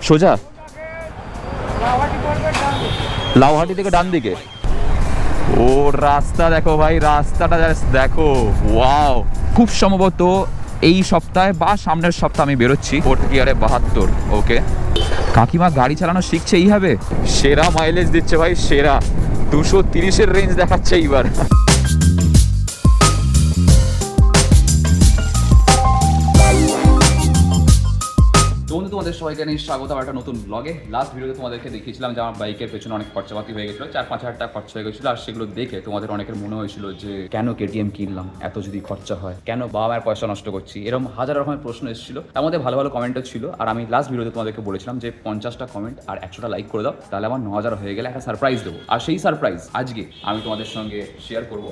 সোজা লাউহাটি থেকে ডান দিকে। ও রাস্তা দেখো ভাই, রাস্তাটা দেখো, ওয়াও। খুব সম্ভবত এই সপ্তাহে বা সামনের সপ্তাহে আমি বেরোচ্ছি 4th গিয়ারে 72। ওকে, কাকিমা গাড়ি চালানো শিখছে এইভাবে, সেরা মাইলেজ দিচ্ছে ভাই, সেরা 230-এর রেঞ্জ দেখাচ্ছে এইবার। বন্ধু তোমাদের সবাইকে নিয়ে স্বাগত আমার একটা নতুন ব্লগে। লাস্ট ভিডিওতে তোমাদেরকে দেখিয়েছিলাম যে আমার বাইকের পেছনে অনেক খরচাপাতি হয়ে গেছিলো, 4-5 হাজার টাকা খরচা হয়ে গেছিলো। আর সেগুলো দেখে তোমাদের অনেকের মনে হয়েছিল যে কেন কেটিএম কিনলাম, এত যদি খরচা হয়, কেন বাবা মায়ের পয়সা নষ্ট করছি, এরকম হাজার রকমের প্রশ্ন এসেছিল। তার মধ্যে ভালো ভালো কমেন্টও ছিল। আর আমি লাস্ট ভিডিওতে তোমাদেরকে বলেছিলাম যে 50টা কমেন্ট আর 100টা লাইক করে দাও, তাহলে আমার 9000 হয়ে গেলে একটা সারপ্রাইজ দেবো। আর সেই সারপ্রাইজ আজকে আমি তোমাদের সঙ্গে শেয়ার করবো।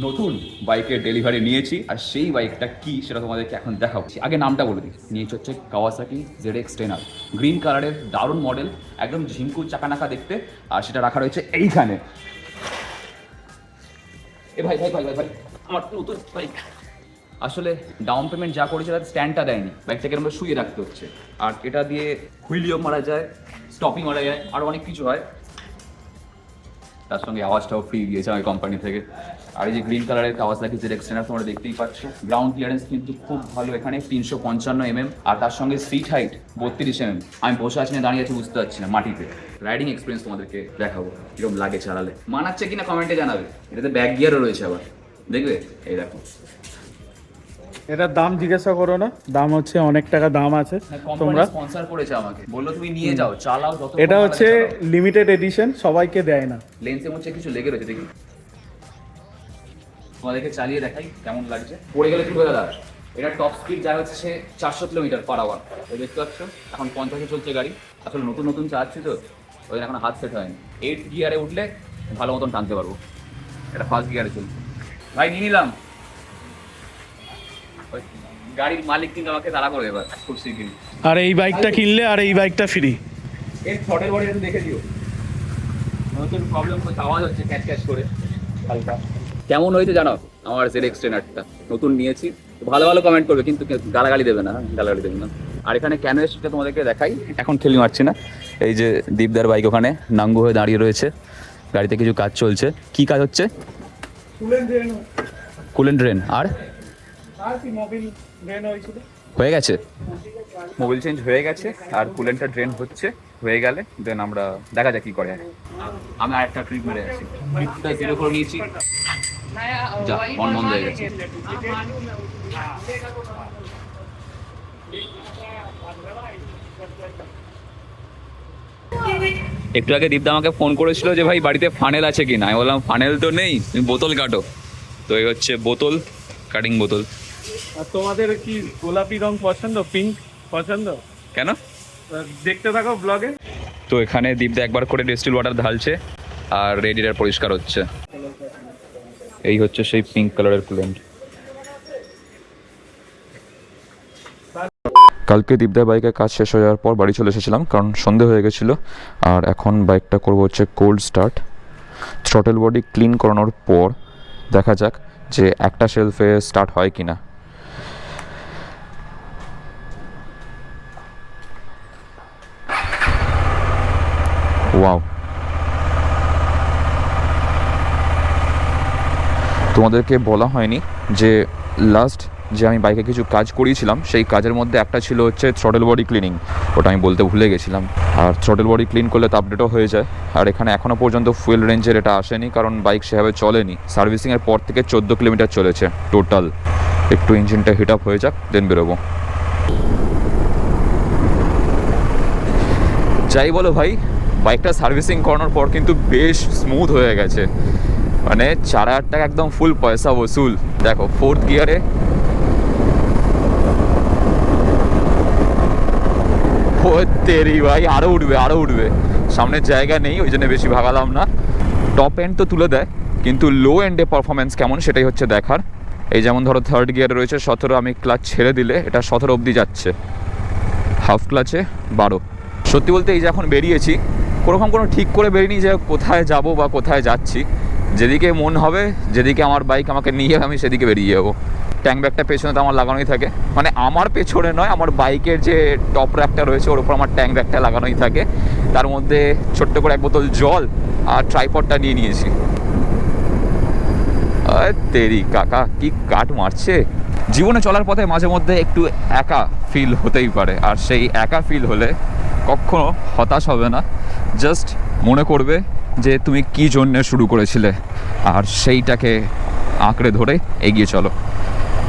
নতুন বাইকের ডেলিভারি নিয়েছি, আর সেই বাইকটা কি সেটা তোমাদেরকে এখন দেখাবো। আগে নামটা বলে দিই, নিয়েছি হচ্ছে কাওয়াসাকি ZX 10R, গ্রিন কালারের দারুণ মডেল, একদম ঝিঙ্কু চাকানাকা দেখতে। আর সেটা রাখা রয়েছে এইখানে। এ ভাই ভাই ভাই ভাই ভাই আমার নতুন বাইক। আসলে ডাউন পেমেন্ট যা করেছে তার স্ট্যান্ডটা দেয়নি, বাইকটাকে আমরা শুয়ে রাখতে হচ্ছে। আর এটা দিয়ে হুইলিও মারা যায়, স্টপিং মারা যায়, আরও অনেক কিছু হয়। তার সঙ্গে আওয়াজটাও ফ্রি দিয়েছে আমার কোম্পানি থেকে। আর এই যে গ্রিন কালারের কাওয়াসাকি ZX 10R তোমরা দেখতেই পাচ্ছ, গ্রাউন্ড ক্লিয়ারেন্স কিন্তু খুব ভালো এখানে, 355 mm। আর তার সঙ্গে সিট হাইট 32 mm। আমি বসে আছি না দাঁড়িয়ে আছি বুঝতে পারছি না, মাটিতে। রাইডিং এক্সপিরিয়েন্স তোমাদেরকে দেখাবো কিরকম লাগে চালালে, মানাচ্ছে কিনা কমেন্টে জানাবে। এটাতে ব্যাক গিয়ারও রয়েছে আবার, দেখবে এই দেখো। এটার দাম জিজ্ঞাসা করো না, দাম হচ্ছে অনেক টাকা দাম আছে। তোমরা স্পন্সর করেছে আমাকে, বললো তুমি নিয়ে যাও চালাও যত। এটা হচ্ছে লিমিটেড এডিশন, সবাইকে দেয় না। লেন্সের মধ্যে কিছু লেগে রয়েছে, দেখি তোমাদেরকে চালিয়ে দেখাই কেমন লাগছে। পড়ে গেলে কি হয়ে দাদা, এটা টপ স্পিড যা হচ্ছে 400 কিলোমিটার/আওয়ার। দেখতে পাচ্ছ এখন 50-এ চলছে গাড়ি। আসলে নতুন নতুন চালাচ্ছি তো, ওই এখন হাত সেট হয়নি। 8 গিয়ারে উঠলে ভালো মতন টানতে পারবো। এটা 1st গিয়ারে চলছে। ভাই নিয়ে নিলাম। গাড়ির মালিক কিন্তু আমাকে তাড়া করে এবার খুব শিগগিরই। আর এই বাইকটা কিনলে আর এই বাইকটা ফ্রি। এর থ্রটেল বডি একটু দেখে দিও, নতুন প্রবলেম হচ্ছে, আওয়াজ হচ্ছে ক্যাচ ক্যাচ করে হালকা। কেমন হয়েছে জানো আমার ZX 10Rটা, নতুন নিয়েছি। ভালো ভালো কমেন্ট করবে কিন্তু গালাগালি দেবে না, গালাগালি দেবে না। আর এখানে কেন এসেছে তোমাদেরকে দেখাই, এখন ঠেলি মারছি না। এই যে দীপদার বাইক ওখানে নাঙ্গু হয়ে দাঁড়িয়ে রয়েছে, গাড়িতে কিছু কাজ চলছে। কি কাজ হচ্ছে? Coolant drain. আর হয়ে গেছে, মোবিল চেঞ্জ হয়ে গেছে, আর কুলেন্টটা ড্রেন হচ্ছে। হয়ে গেলে দেন আমরা দেখা যাক কি করে। আমি আরেকটা ট্রিপ মেরে আছি, ট্রিপটা 0 করে নিয়েছি, যা মন বন্ধ হয়ে গেছে। একটু আগে দীপদা আমাকে ফোন করেছিল যে ভাই বাড়িতে ফানেল আছে কি না। আমি বললাম ফানেল তো নেই, তুমি বোতল কাটো। তো এই হচ্ছে বোতল, কাটিং বোতল। আর তোমাদের কি গোলাপি রং পছন্দ, পিঙ্ক পছন্দ? কেন? দেখতে থাকো ব্লগে। তো এখানে দীপদা একবার করে ডিস্টিল ওয়াটার ঢালছে, আর রেডিয়েটর পরিষ্কার হচ্ছে। এই হচ্ছে সেই পিঙ্ক কালারের কুলেন্ট। কালকে দীপদার বাইকের কাজ শেষ হয়ে যাওয়ার পর বাড়ি চলে এসেছিলাম, কারণ সন্ধে হয়ে গেছিলো। আর এখন বাইকটা করবো হচ্ছে cold start. Throttle body clean করানোর পর দেখা যাক যে একটা শেলফে স্টার্ট হয় কি না। ওয়াও, তোমাদেরকে বলা হয়নি যে লাস্ট যে আমি বাইকে কিছু কাজ করিয়েছিলাম, সেই কাজের মধ্যে একটা ছিল হচ্ছে থ্রটেল বডি ক্লিনিং। ওটা আমি বলতে ভুলে গেছিলাম। আর থ্রটেল বডি ক্লিন করলে তো আপডেটও হয়ে যায়। আর এখানে এখনও পর্যন্ত ফুয়েল রেঞ্জের এটা আসেনি, কারণ বাইক সেভাবে চলেনি। সার্ভিসিংয়ের পর থেকে 14 কিলোমিটার চলেছে টোটাল। একটু ইঞ্জিনটা হিট আপ হয়ে যাক, দেন বেরোবো। যাই বলো ভাই, বাইকটা সার্ভিসিং করানোর পর কিন্তু বেশ স্মুথ হয়ে গেছে। মানে 4000 টাকা একদম ফুল পয়সা বসুল। দেখো 4th গিয়ারে, ও তেরি ভাই, আরও উঠবে আরও উঠবে। সামনের জায়গা নেই, ওই জন্য বেশি ভাগালাম না। টপ এন্ড তো তুলে দেয়, কিন্তু লো এন্ডে পারফরমেন্স কেমন সেটাই হচ্ছে দেখার। এই যেমন ধরো 3rd গিয়ারে রয়েছে 17, আমি ক্লাচ ছেড়ে দিলে এটা 17 অবধি যাচ্ছে, হাফ ক্লাচে 12। সত্যি বলতে এই যে এখন বেরিয়েছি, কোনোরকম কোনো ঠিক করে বেরিয়ে যে কোথায় যাব বা কোথায় যাচ্ছি। যেদিকে মন হবে, যেদিকে আমার বাইক আমাকে নিয়ে যাবে আমি সেদিকে বেরিয়ে যাবো। ট্যাঙ্ক ব্যাগটা পেছনে তো আমার লাগানোই থাকে, মানে আমার পেছনে নয়, আমার বাইকের যে টপ র্যাকটা রয়েছে ওর উপর আমার ট্যাঙ্ক ব্যাগটা লাগানোই থাকে। তার মধ্যে ছোট্ট করে এক বোতল জল আর ট্রাইপডটা নিয়ে নিয়েছি। তেরি কাকা কি কাট মারছে। জীবনে চলার পথে মাঝে মধ্যে একটু একা ফিল হতেই পারে, আর সেই একা ফিল হলে কখনো হতাশ হবে না, জাস্ট মনে করবে যে তুমি কি জন্যে শুরু করেছিলে আর সেইটাকে আঁকড়ে ধরে এগিয়ে চলো।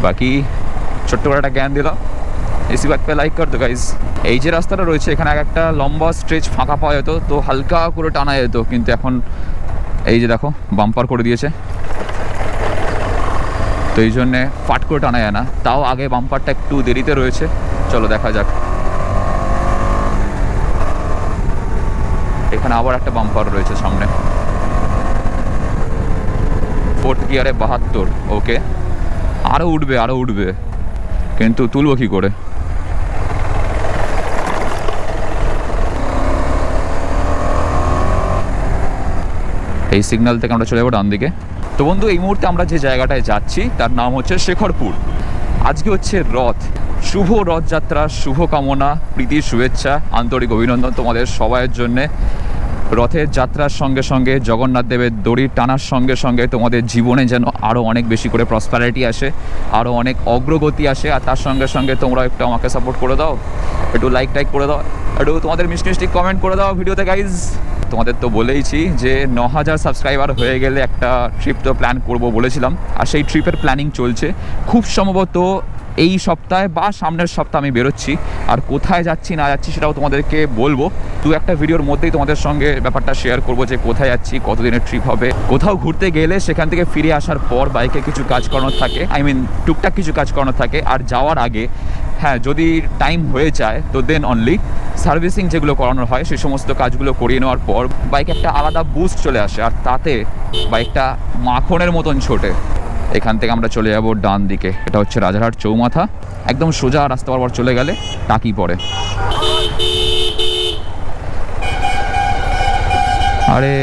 বাকি ছোট্ট করে একটা জ্ঞান দিলাম, এসি বাইক পে লাইক কর দো গাইজ। এই যে রাস্তাটা রয়েছে এখানে একটা লম্বা স্ট্রেচ ফাঁকা পাওয়া যেত, তো হালকা করে টানা যেত, কিন্তু এখন এই যে দেখো বাম্পার করে দিয়েছে, তো এই জন্যে ফাট করে টানা যায় না। তাও আগে বাম্পারটা একটু দেরিতে রয়েছে, চলো দেখা যাক। এখানে আবার একটা বাম্পার রয়েছে সামনে, 4th গিয়ারে 72। ওকে, আরও উঠবে, কিন্তু তুলবো কি করে? এই সিগন্যাল থেকে আমরা চলে যাবো ডান দিকে। তো বন্ধু, এই মুহূর্তে আমরা যে জায়গাটায় যাচ্ছি তার নাম হচ্ছে শেখরপুর। আজকে হচ্ছে রথ, শুভ রথযাত্রা, শুভ কামনা, প্রীতি, শুভেচ্ছা, আন্তরিক অভিনন্দন তোমাদের সবাইয়ের জন্যে। রথের যাত্রার সঙ্গে সঙ্গে জগন্নাথ দেবের দড়ি টানার সঙ্গে সঙ্গে তোমাদের জীবনে যেন আরও অনেক বেশি করে প্রসপ্যারিটি আসে, আরও অনেক অগ্রগতি আসে। আর তার সঙ্গে সঙ্গে তোমরা একটু আমাকে সাপোর্ট করে দাও, একটু লাইক করে দাও, একটু তোমাদের মিষ্টি কমেন্ট করে দাও ভিডিওতে গাইজ। তোমাদের তো বলেইছি যে 9000 সাবস্ক্রাইবার হয়ে গেলে একটা ট্রিপ তো প্ল্যান করব বলেছিলাম, আর সেই ট্রিপের প্ল্যানিং চলছে। খুব সম্ভবত এই সপ্তাহে বা সামনের সপ্তাহে আমি বেরোচ্ছি, আর কোথায় যাচ্ছি না যাচ্ছি সেটাও তোমাদেরকে বলবো। একটা ভিডিওর মধ্যেই তোমাদের সঙ্গে ব্যাপারটা শেয়ার করবো যে কোথায় যাচ্ছি, কতদিনের ট্রিপ হবে। কোথাও ঘুরতে গেলে সেখান থেকে ফিরে আসার পর বাইকে কিছু কাজ করানোর থাকে, টুকটাক কিছু কাজ করানোর থাকে। আর যাওয়ার আগে হ্যাঁ, যদি টাইম হয়ে যায় তো দেন অনলি সার্ভিসিং যেগুলো করানোর হয় সেই সমস্ত কাজগুলো করিয়ে নেওয়ার পর বাইকে একটা আলাদা বুস্ট চলে আসে, আর তাতে বাইকটা মাখনের মতন ছোটে। এখান থেকে আমরা চলে যাব ডান দিকে, এটা হচ্ছে রাজারহাট চৌমাথা। একদম সোজা রাস্তা বরাবর চলে গেলে টাকি পড়ে। আরে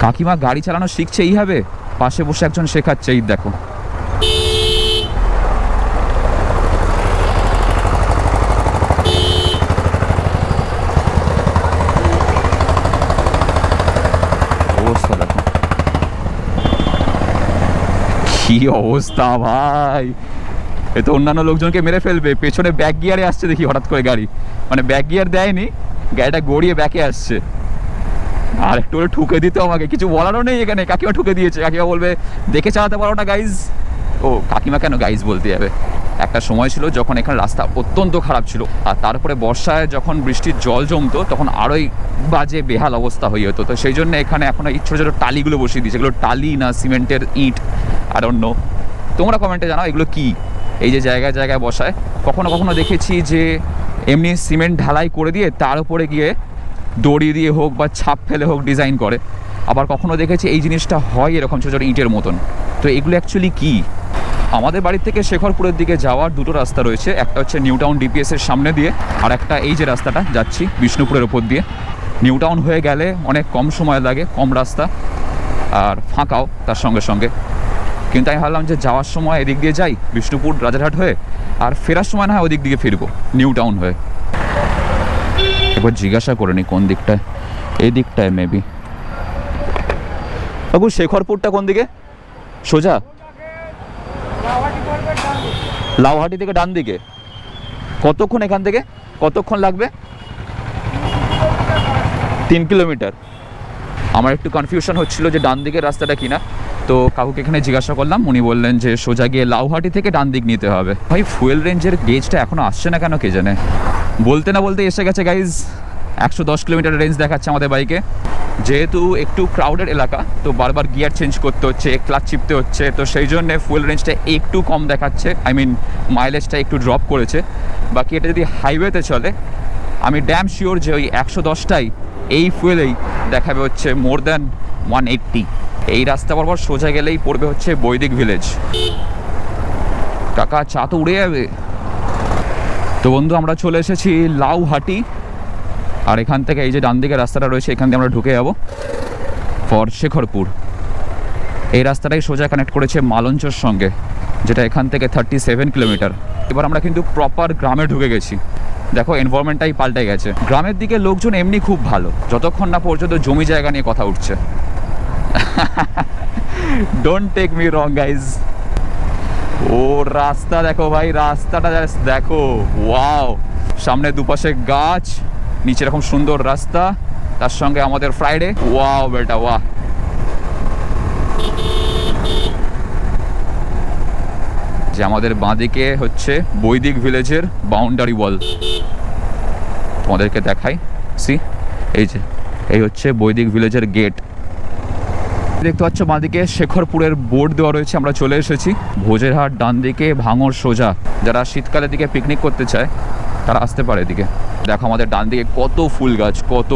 কাকিমা গাড়ি চালানো শিখছে এইভাবে, পাশে বসে একজন শেখাচ্ছে, এই দেখো। অবস্থা দেখো, কি অবস্থা ভাই, এ তো অন্যান্য লোকজনকে মেরে ফেলবে। পেছনে ব্যাক গিয়ারে আসছে দেখি হঠাৎ করে গাড়ি, মানে ব্যাক গিয়ার দেয়নি, গাড়িটা গড়িয়ে ব্যাকে আসছে। আর একটু করে ঠুকে দিতে আমাকে, কিছু বলারও নেই এখানে। কাকিমা ঠুকে দিয়েছে, কাকিমা বলবে দেখে চালাতে পারো না গাইজ। ও কাকিমা কেন গাইজ বলতে যাবে? একটা সময় ছিল যখন এখানে রাস্তা অত্যন্ত খারাপ ছিল, আর তারপরে বর্ষায় যখন বৃষ্টির জল জমতো তখন আরোই বাজে বেহাল অবস্থা হয়ে যেত। তো সেই জন্য এখানে এখন এই ছোটো ছোটো টালিগুলো বসিয়ে দিয়েছে। এগুলো টালি না সিমেন্টের ইট, আর অন্য তোমরা কমেন্টে জানাও এগুলো কি। এই যে জায়গায় জায়গায় বসায়, কখনো কখনো দেখেছি যে এমনি সিমেন্ট ঢালাই করে দিয়ে তার উপরে গিয়ে দড়ি দিয়ে হোক বা ছাপ ফেলে হোক ডিজাইন করে। আবার কখনো দেখেছি এই জিনিসটা হয় এরকম ছোটো ছোটো ইটের মতন। তো এগুলো অ্যাকচুয়ালি কী? আমাদের বাড়ি থেকে শেখরপুরের দিকে যাওয়ার দুটো রাস্তা রয়েছে, একটা হচ্ছে নিউ টাউন ডিপিএসের সামনে দিয়ে, আর একটা এই যে রাস্তাটা যাচ্ছি বিষ্ণুপুরের ওপর দিয়ে। নিউ টাউন হয়ে গেলে অনেক কম সময় লাগে, কম রাস্তা আর ফাঁকাও তার সঙ্গে সঙ্গে। কিন্তু আমি ভাবলাম যে যাওয়ার সময় এদিক দিয়ে যাই বিষ্ণুপুর রাজারহাট হয়ে, আর ফেরার সময় না হয় ওদিক দিকে ফিরবো নিউ টাউন হয়ে। একবার জিজ্ঞাসা করে নি কোন দিকটায়, এই দিকটায় মেবি। বাবু শেখরপুরটা কোন দিকে? সোজা লাউহাটি থেকে ডান দিকে। কতক্ষণ এখান থেকে, কতক্ষণ লাগবে? 3 কিলোমিটার। আমার একটু কনফিউশন হচ্ছিল যে ডান দিকের রাস্তাটা কিনা, তো কাকুকে এখানে জিজ্ঞাসা করলাম, উনি বললেন যে সোজা গিয়ে লাউহাটি থেকে ডান দিক নিতে হবে। ভাই ফুয়েল রেঞ্জের গেজটা এখনও আসছে না কেন কে জানে। বলতে না বলতে এসে গেছে গাইজ, 110 কিলোমিটার রেঞ্জ দেখাচ্ছে আমাদের বাইকে। যেহেতু একটু ক্রাউডেড এলাকা, তো বারবার গিয়ার চেঞ্জ করতে হচ্ছে, ক্লাচ চিপতে হচ্ছে, তো সেই জন্যে ফুয়েল রেঞ্জটা একটু কম দেখাচ্ছে, মাইলেজটা একটু ড্রপ করেছে। বাকি এটা যদি হাইওয়েতে চলে আমি ড্যাম শিওর যে ওই 110টাই এই ফুয়েলেই দেখাবে হচ্ছে মোর দ্যান 180। এই রাস্তা বরাবর সোজা গেলেই পড়বে হচ্ছে বৈদিক ভিলেজ। কাকা চা তো উড়ে যাবে। তো বন্ধু আমরা চলে এসেছি লাউহাটি। আর এখান থেকে এই যে ডান দিকে রাস্তাটা রয়েছে, এখান দিয়ে আমরা ঢুকে যাবো ফর শেখরপুর। এই রাস্তাটাই সোজা কানেক্ট করেছে মালঞ্চর সঙ্গে, যেটা এখান থেকে 37 কিলোমিটার। এবার আমরা কিন্তু প্রপার গ্রামে ঢুকে গেছি। দেখো এনভায়রনমেন্টটাই পাল্টে গেছে। গ্রামের দিকে লোকজন এমনি খুব ভালো, যতক্ষণ না পর্যন্ত জমি জায়গা নিয়ে কথা উঠছে। Don't take me wrong guys. ও রাস্তা দেখো ভাই, রাস্তাটা দেখো, ওয়াও। সামনে দুপাশে গাছ, নিচে এরকম সুন্দর রাস্তা, তার সঙ্গে আমাদের ফ্রাইডে। ওয়াও বেটা ওয়াহ। যে আমাদের বাঁদিকে হচ্ছে বৈদিক ভিলেজের বাউন্ডারি ওয়াল, তোমাদেরকে দেখাই। সি এই যে এই হচ্ছে বৈদিক ভিলেজের গেট। দেখতে পাচ্ছ বাঁদিকে শেখরপুরের বোর্ড দেওয়া রয়েছে। আমরা চলে এসেছি। ভোজেরহাট ডান দিকে, ভাঙড় সোজা। যারা শীতকালের দিকে পিকনিক করতে চায় তারা আসতে পারে এদিকে। দেখো আমাদের ডান দিকে কত ফুল গাছ, কত।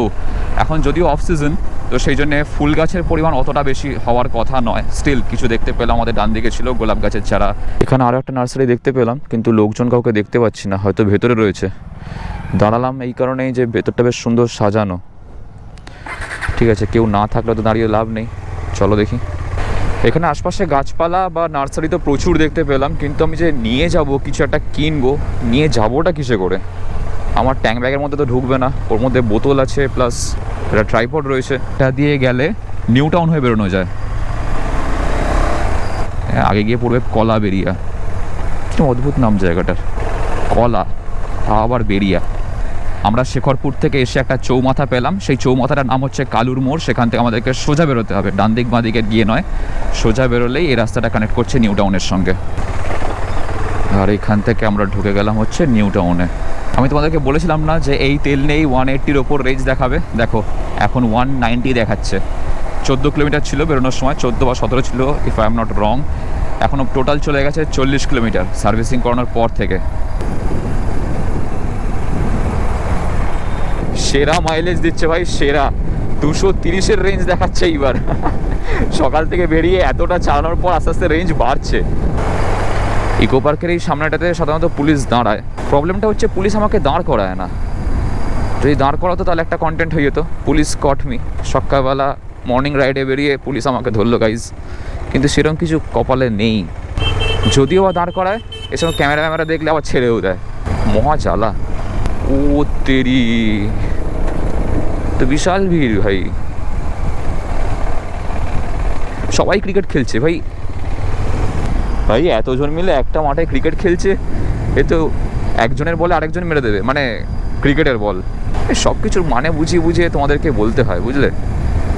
এখন যদিও অফ সিজন, তো সেই জন্যে ফুল গাছের পরিমাণ অতটা বেশি হওয়ার কথা নয়। স্টিল কিছু দেখতে পেলাম। আমাদের ডান দিকে ছিল গোলাপ গাছের চারা। এখানে আরও একটা নার্সারি দেখতে পেলাম, কিন্তু লোকজন কাউকে দেখতে পাচ্ছি না, হয়তো ভেতরে রয়েছে। দাঁড়ালাম এই কারণেই যে ভেতরটা বেশ সুন্দর সাজানো। ঠিক আছে, কেউ না থাকলে তো দাঁড়িয়ে লাভ নেই, চলো দেখি। এখানে আশপাশে গাছপালা বা নার্সারি তো প্রচুর দেখতে পেলাম, কিন্তু আমি যে নিয়ে যাব কিছু একটা কিনবো, নিয়ে যাবোটা কিসে করে? আমার ট্যাঙ্ক ব্যাগের মধ্যে তো ঢুকবে না, ওর মধ্যে বোতল আছে প্লাস একটা ট্রাইপড রয়েছে। এটা দিয়ে গেলে নিউ টাউন হয়ে বেরোনো যায়। আগে গিয়ে পড়বে কলা বেরিয়া। কি অদ্ভুত নাম জায়গাটার, কলা আবার বেরিয়া। আমরা শেখরপুর থেকে এসে একটা চৌমাথা পেলাম। সেই চৌমাথাটার নাম হচ্ছে কালুর মোড়। সেখান থেকে আমাদেরকে সোজা বেরোতে হবে, ডান দিক বাঁ দিকে গিয়ে নয়, সোজা বেরোলেই এই রাস্তাটা কানেক্ট করছে নিউ টাউনের সঙ্গে। আর এখান থেকে আমরা ঢুকে গেলাম হচ্ছে নিউ টাউনে। আমি তোমাদেরকে বলেছিলাম না যে এই তেল নেই 180-র ওপর রেঞ্জ দেখাবে। দেখো এখন 190 দেখাচ্ছে। 14 কিলোমিটার ছিল বেরোনোর সময়, 14 বা 17 ছিল if I am not wrong. এখনও টোটাল চলে গেছে 40 কিলোমিটার সার্ভিসিং করানোর পর থেকে। সেরা মাইলেজ দিচ্ছে ভাই, সেরা। 230-এর রেঞ্জ দেখাচ্ছে এইবার। সকাল থেকে বেরিয়ে এতটা চালানোর পর আস্তে আস্তে রেঞ্জ বাড়ছে। ইকো পার্কের এই সামনেটাতে সাধারণত পুলিশ দাঁড়ায়। প্রবলেমটা হচ্ছে পুলিশ আমাকে দাঁড় করায় না। যদি দাঁড় করাতো তাহলে একটা কন্টেন্ট হয়ে যেত, পুলিশ কট মি। সকালবেলা মর্নিং রাইডে বেরিয়ে পুলিশ আমাকে ধরলো গাইজ, কিন্তু সেরকম কিছু কপালে নেই। যদিও বা দাঁড় করায়, এসব ক্যামেরা দেখলে আবার ছেড়েও দেয়। মহা জ্বালা। ও তেরি, তো বিশাল ভিড় ভাই। সবাই ক্রিকেট খেলছে ভাই। ভাই এতজন মিলে একটা মাঠে ক্রিকেট খেলছে, এ তো একজনের বলে আরেকজন মেরে দেবে, মানে ক্রিকেটের বল। সব কিছুর মানে বুঝিয়ে বুঝিয়ে তোমাদেরকে বলতে হয়, বুঝলে?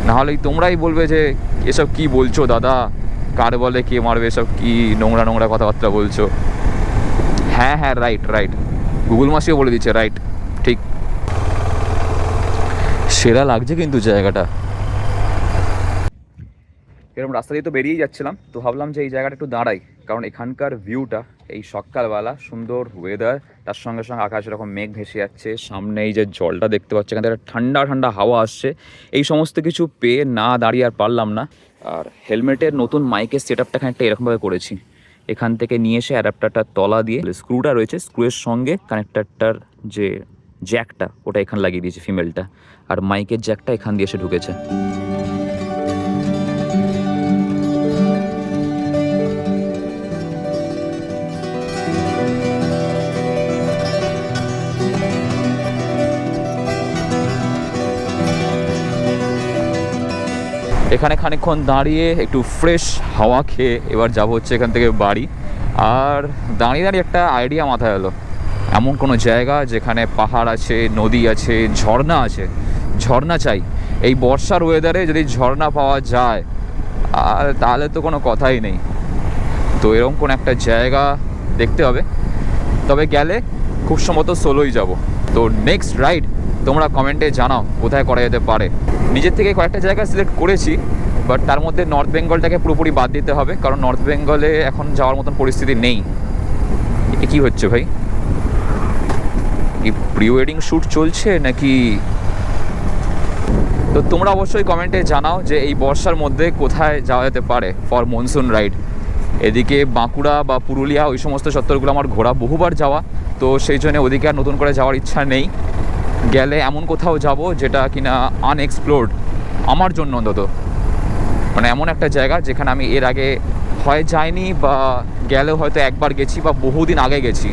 নাহলেই তোমরাই বলবে যে এসব কি বলছো দাদা, কার বলে কে মারবে, এসব কি নোংরা নোংরা কথাবার্তা বলছো। হ্যাঁ হ্যাঁ, রাইট রাইট, গুগল মাসিও বলে দিচ্ছে রাইট, ঠিক। সেরা লাগছে কিন্তু জায়গাটা। এরকম রাস্তা দিয়ে তো বেরিয়েই যাচ্ছিলাম, তো ভাবলাম যে এই জায়গাটা একটু দাঁড়াই, কারণ এখানকার ভিউটা এই সকালবেলা, সুন্দর ওয়েদার, তার সঙ্গে সঙ্গে আকাশ এরকম মেঘ ভেসে যাচ্ছে, সামনে এই যে জলটা দেখতে পাচ্ছি, এখান থেকে ঠান্ডা ঠান্ডা হাওয়া আসছে। এই সমস্ত কিছু পেয়ে না দাঁড়িয়ে আর পারলাম না। আর হেলমেটের নতুন মাইকের সেট আপটা খানিকটা এরকমভাবে করেছি। এখান থেকে নিয়ে এসে অ্যাডাপ্টারটা তলা দিয়ে, স্ক্রুটা রয়েছে, স্ক্রুয়ের সঙ্গে কানেক্টারটার যে জ্যাকটা ওটা এখানে লাগিয়ে দিয়েছে ফিমেলটা, আর মাইকের জ্যাকটা এখান দিয়ে এসে ঢুকেছে। এখানে খানিকক্ষণ দাঁড়িয়ে একটু ফ্রেশ হাওয়া খেয়ে এবার যাবো হচ্ছে এখান থেকে বাড়ি। আর দাঁড়িয়ে দাঁড়িয়ে একটা আইডিয়া মাথায় এলো, এমন কোনো জায়গা যেখানে পাহাড় আছে, নদী আছে, ঝর্ণা আছে। ঝর্ণা চাই এই বর্ষার ওয়েদারে, যদি ঝর্ণা পাওয়া যায় আর তাহলে তো কোনো কথাই নেই। তো এরকম কোনো একটা জায়গা দেখতে হবে, তবে গেলে খুব সম্ভবত সোলোই যাব। তো নেক্সট রাইড তোমরা কমেন্টে জানাও কোথায় করা যেতে পারে। নিজের থেকে কয়েকটা জায়গা সিলেক্ট করেছি, বাট তার মধ্যে নর্থ বেঙ্গলটাকে পুরোপুরি বাদ দিতে হবে, কারণ নর্থ বেঙ্গলে এখন যাওয়ার মতন পরিস্থিতি নেই। কি হচ্ছে ভাই, কি প্রি ওয়েডিং শ্যুট চলছে নাকি? তো তোমরা অবশ্যই কমেন্টে জানাও যে এই বর্ষার মধ্যে কোথায় যাওয়া যেতে পারে ফর মনসুন রাইড। এদিকে বাঁকুড়া বা পুরুলিয়া ওই সমস্ত চত্বরগুলো আমার ঘোরা, বহুবার যাওয়া, তো সেই জন্য ওদিকে আর নতুন করে যাওয়ার ইচ্ছা নেই। গেলে এমন কোথাও যাব যেটা কিনা আনএক্সপ্লোর্ড আমার জন্য অন্তত, মানে এমন একটা জায়গা যেখানে আমি এর আগে হয় যাইনি বা গেলেও হয়তো একবার গেছি বা বহুদিন আগে গেছি।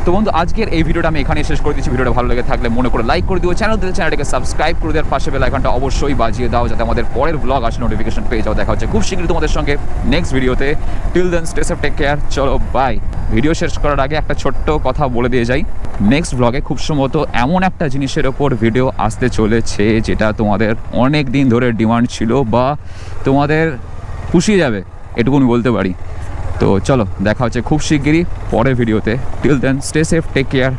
তো বন্ধু আজকের এই ভিডিওটা আমি এখানেই শেষ করে দিচ্ছি। ভিডিওটা ভালো লেগে থাকলে মনে করে লাইক করে দিও, চ্যানেলটাকে সাবস্ক্রাইব করে দেওয়ার পাশে বেল আইকনটা অবশ্যই বাজিয়ে দাও যাতে আমাদের পরের ব্লগ আসে নোটিফিকেশন পেয়ে যাও। দেখা হচ্ছে খুব শীঘ্রই তোমাদের সঙ্গে নেক্সট ভিডিওতে। Till then stay safe, take care, চলো বাই। ভিডিও শেষ করার আগে একটা ছোট্ট কথা বলে দিয়ে যাই, নেক্সট ব্লগে খুব সম্ভবত এমন একটা জিনিসের ওপর ভিডিও আসতে চলেছে যেটা তোমাদের অনেক দিন ধরে ডিমান্ড ছিল বা তোমাদের খুশি যাবে, এটুকু আমি বলতে পারি। তো চলো দেখা হচ্ছে খুব শিগগিরই পরের ভিডিওতে। Till then stay safe, take care,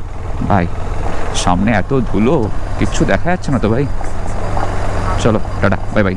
bye. সামনে এত ধুলো কিচ্ছু দেখা যাচ্ছে না তো ভাই, চলো টাটা, বাই বাই।